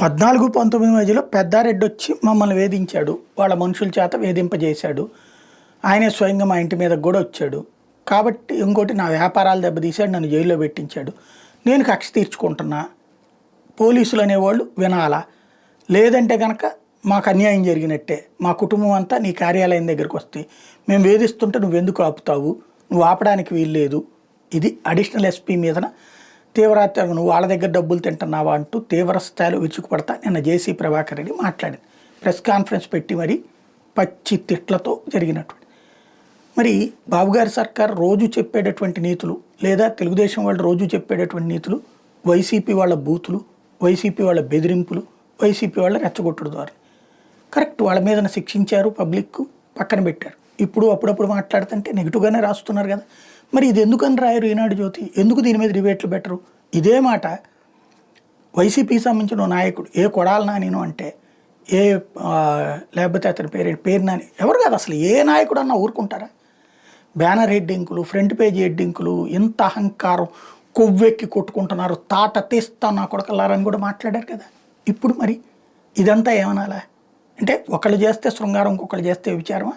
14, 19 మధ్యలో పెద్దారెడ్డి వచ్చి మమ్మల్ని వేధించాడు. వాళ్ళ మనుషుల చేత వేధింపజేశాడు. ఆయనే స్వయంగా మా ఇంటి మీదకి కూడా వచ్చాడు. కాబట్టి ఇంకోటి నా వ్యాపారాలు దెబ్బతీశాడు, నన్ను జైల్లో పెట్టించాడు. నేను కక్ష తీర్చుకుంటున్నా. పోలీసులు అనేవాళ్ళు వినాలా? లేదంటే కనుక మాకు అన్యాయం జరిగినట్టే. మా కుటుంబం అంతా నీ కార్యాలయం దగ్గరికి వస్తే మేము వేధిస్తుంటే నువ్వెందుకు ఆపుతావు? నువ్వు ఆపడానికి వీల్లేదు. ఇది అడిషనల్ ఎస్పీ మీదన తీవ్రత, నువ్వు వాళ్ళ దగ్గర డబ్బులు తింటున్నావా అంటూ తీవ్ర స్థాయిలో విరుచుకుపడతా నిన్న జేసీ ప్రభాకర్ రెడ్డి మాట్లాడింది. ప్రెస్ కాన్ఫరెన్స్ పెట్టి మరి పచ్చి తిట్లతో జరిగినటువంటి. మరి బాబుగారి సర్కార్ రోజు చెప్పేటటువంటి నీతులు, లేదా తెలుగుదేశం వాళ్ళు రోజు చెప్పేటటువంటి నీతులు, వైసీపీ వాళ్ళ బూతులు, వైసీపీ వాళ్ళ బెదిరింపులు, వైసీపీ వాళ్ళ రెచ్చగొట్టుడు ద్వారా కరెక్ట్. వాళ్ళ మీద శిక్షించారు, పబ్లిక్ పక్కన పెట్టారు. ఇప్పుడు అప్పుడప్పుడు మాట్లాడుతుంటే నెగిటివ్గానే రాస్తున్నారు కదా. మరి ఇది ఎందుకని రాయరు ఈనాడు జ్యోతి? ఎందుకు దీని మీద డిబేట్లు పెట్టరు? ఇదే మాట వైసీపీకి సంబంధించిన నాయకుడు ఏ కొడాలి నానిను అంటే, ఏ లేకపోతే అతని పేరు నాని ఎవరు కాదు, అసలు ఏ నాయకుడు అన్నా ఊరుకుంటారా? బ్యానర్ హెడ్డింకులు, ఫ్రంట్ పేజీ హెడ్డింకులు, ఇంత అహంకారం, కొవ్వెక్కి కొట్టుకుంటున్నారు, తాట తీస్తా నా కొడకల్లారని కూడా మాట్లాడారు కదా. ఇప్పుడు మరి ఇదంతా ఏమనాలా? అంటే ఒకళ్ళు చేస్తే శృంగారం, ఇంకొకళ్ళు చేస్తే విచారమా?